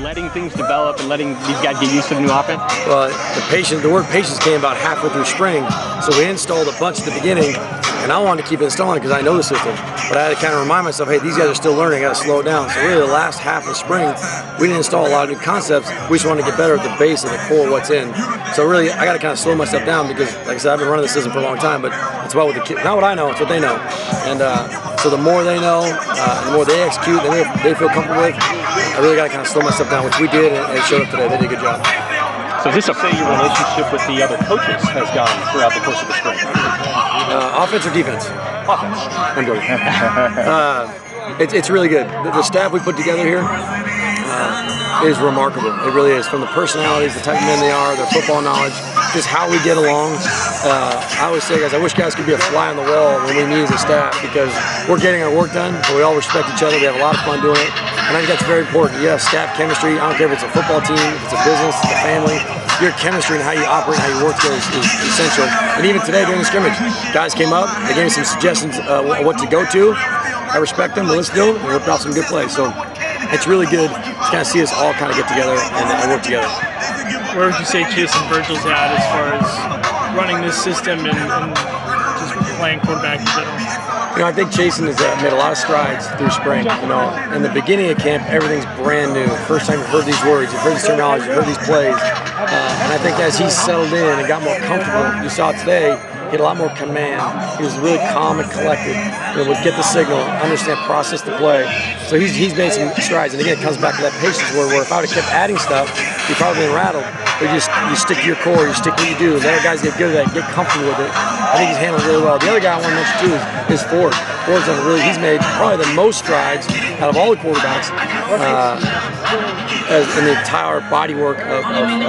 letting things develop and letting these guys get used to the new offense? Well, the word patience came about halfway through spring, so we installed a bunch at the beginning, and I wanted to keep installing because I know the system. But I had to kind of remind myself, hey, these guys are still learning, I got to slow it down. So really the last half of spring, we didn't install a lot of new concepts, we just wanted to get better at the base and the core of what's in. So really, I got to kind of slow myself down because, like I said, I've been running the system for a long time, but it's about what the kids, not what I know, it's what they know. And so the more they know, the more they execute, the more they feel comfortable with, I really got to kind of slow myself down, which we did, and it showed up today. They did a good job. So this say your relationship with the other coaches has gone throughout the course of the spring? Offense or defense? Offense. I'm joking. It's really good. The staff we put together here is remarkable. It really is. From the personalities, the type of men they are, their football knowledge, just how we get along. I always say, guys, I wish guys could be a fly on the wall when we meet as a staff because we're getting our work done, but we all respect each other. We have a lot of fun doing it. And I think that's very important. You have staff chemistry. I don't care if it's a football team, if it's a business, it's a family. Your chemistry and how you operate and how you work together is essential. And even today during the scrimmage, guys came up, they gave me some suggestions what to go to. I respect them, but let's do it, and we'll put out some good plays. So it's really good to kind of see us all kind of get together and work together. Where would you say Chase and Virgil's at as far as running this system and just playing quarterback in general? You know, I think Jason has made a lot of strides through spring. You know, in the beginning of camp, everything's brand new. First time you've heard these words, you've heard this terminology, you've heard these plays. And I think as he settled in and got more comfortable, you saw it today, he had a lot more command. He was really calm and collected. You know, would get the signal, understand, process the play. So he's made some strides. And again, it comes back to that patience where if I would have kept adding stuff, he'd probably been rattled. But you stick to your core, you stick to what you do. Let our guys get good at that, get comfortable with it. I think he's handled it really well. The other guy I want to mention too is Ford. Ford's done he's made probably the most strides out of all the quarterbacks in the entire body work of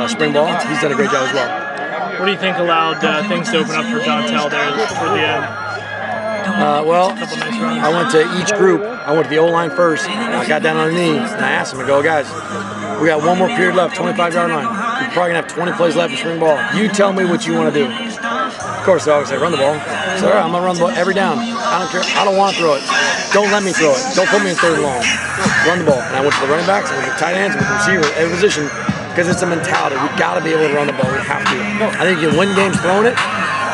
spring ball. He's done a great job as well. What do you think allowed things to open up for Dontel there for the end? Well, I went to each group. I went to the O-line first. I got down on the knee and I asked them, I go, guys, we got one more period left, 25-yard line. We're probably going to have 20 plays left in spring ball. You tell me what you want to do. Of course, they always say, run the ball. So, all right, I'm going to run the ball every down. I don't care. I don't want to throw it. Don't let me throw it. Don't put me in third and long. Run the ball. And I went to the running backs, I went to the tight ends, I went to the receiver, every position, because it's a mentality. We've got to be able to run the ball. We have to. I think you can win games throwing it.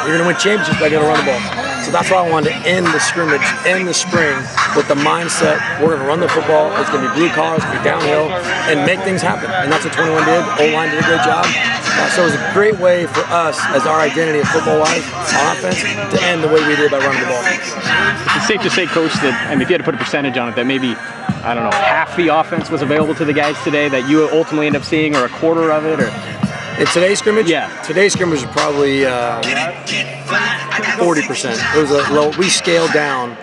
You're going to win championships by being able to run the ball. So that's why I wanted to end the scrimmage, end the spring with the mindset, we're going to run the football, it's going to be blue collar, it's going to be downhill, and make things happen. And that's what 21 did. O-line did a great job. So it was a great way for us, as our identity of football-wise, on offense, to end the way we did by running the ball. It's safe to say, Coach, that, I mean, if you had to put a percentage on it, that maybe, I don't know, half the offense was available to the guys today that you ultimately end up seeing, or a quarter of it, or... In today's scrimmage? Yeah. Today's scrimmage was probably 40%. It was a low. We scaled down.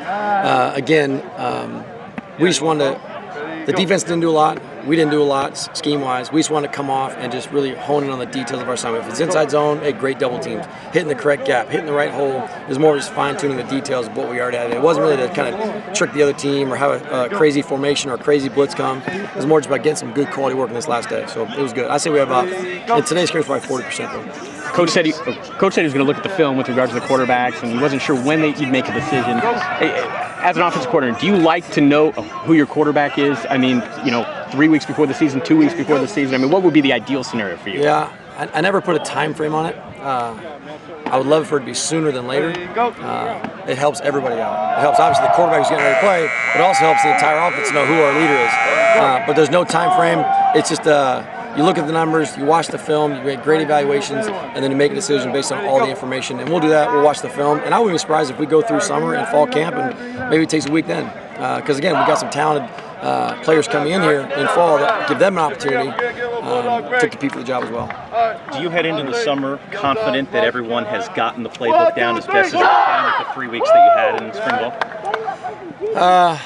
We just wanted to. The defense didn't do a lot. We didn't do a lot scheme-wise. We just wanted to come off and just really hone in on the details of our assignment. If it's inside zone, great double teams. Hitting the correct gap, hitting the right hole. It was more just fine-tuning the details of what we already had. It wasn't really to kind of trick the other team or have a crazy formation or a crazy blitz come. It was more just about getting some good quality work in this last day. So it was good. I say we have about, in today's scrimmage, probably 40% though. Coach said he was going to look at the film with regards to the quarterbacks, and he wasn't sure when he'd make a decision. As an offensive coordinator, do you like to know who your quarterback is? I mean, 3 weeks before the season, 2 weeks before the season. I mean, what would be the ideal scenario for you? Yeah, I never put a time frame on it. I would love for it to be sooner than later. It helps everybody out. It helps obviously the quarterback who's getting ready to play, but it also helps the entire offense to know who our leader is. But there's no time frame. It's just you look at the numbers, you watch the film, you make great evaluations, and then you make a decision based on all the information. And we'll do that. We'll watch the film. And I wouldn't be surprised if we go through summer and fall camp, and maybe it takes a week then. Because again, we got some talented players coming in here in fall that give them an opportunity to compete for the job as well. Do you head into the summer confident that everyone has gotten the playbook down as best as they can with the 3 weeks that you had in spring ball?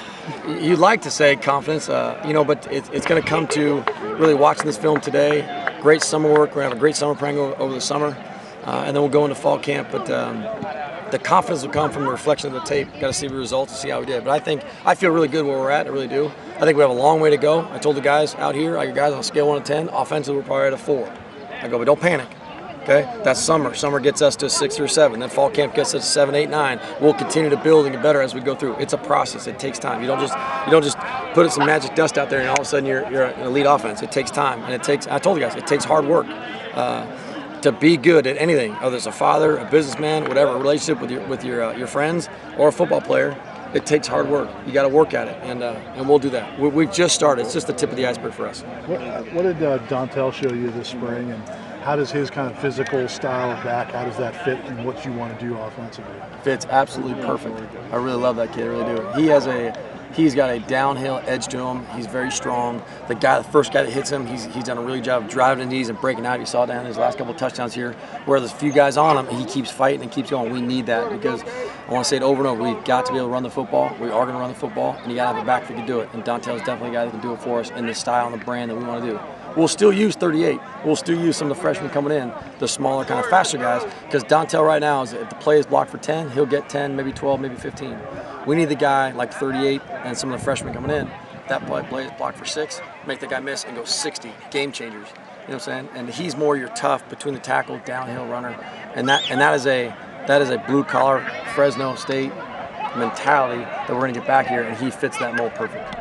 You'd like to say confidence, but it's going to come to really watching this film today. Great summer work. We're going to have a great summer praying over the summer, and then we'll go into fall camp. But the confidence will come from the reflection of the tape. Got to see the results and see how we did. But I feel really good where we're at. I really do. I think we have a long way to go. I told the guys out here, guys, on a scale 1 to 10, offensively we're probably at a 4. I go, but don't panic. Okay, that's summer. Summer gets us to a 6 or 7. Then fall camp gets us to 7, 8, 9. We'll continue to build and get better as we go through. It's a process. It takes time. You don't just put some magic dust out there and all of a sudden you're an elite offense. It takes time, and it takes. I told you guys, it takes hard work to be good at anything. Whether it's a father, a businessman, whatever, a relationship with your friends, or a football player. It takes hard work. You got to work at it, and we'll do that. We've just started. It's just the tip of the iceberg for us. What did Dontel show you this spring, and how does his kind of physical style of back, how does that fit in what you want to do offensively? Fits absolutely perfect. I really love that kid. I really do. He's got a downhill edge to him. He's very strong. The first guy that hits him, he's done a really good job of driving the knees and breaking out. You saw down his last couple of touchdowns here, where there's a few guys on him, and he keeps fighting and keeps going. We need that because I want to say it over and over. We've got to be able to run the football. We are going to run the football, and you got to have a back that can do it. And Dontel's definitely a guy that can do it for us in the style and the brand that we want to do. We'll still use 38. We'll still use some of the freshmen coming in, the smaller, kind of faster guys, because Dontel right now, if the play is blocked for 10, he'll get 10, maybe 12, maybe 15. We need the guy like 38 and some of the freshmen coming in. That play is blocked for 6, make the guy miss and go 60. Game changers. You know what I'm saying? And he's more your tough, between the tackle, downhill runner. And that is a blue-collar Fresno State mentality that we're going to get back here, and he fits that mold perfect.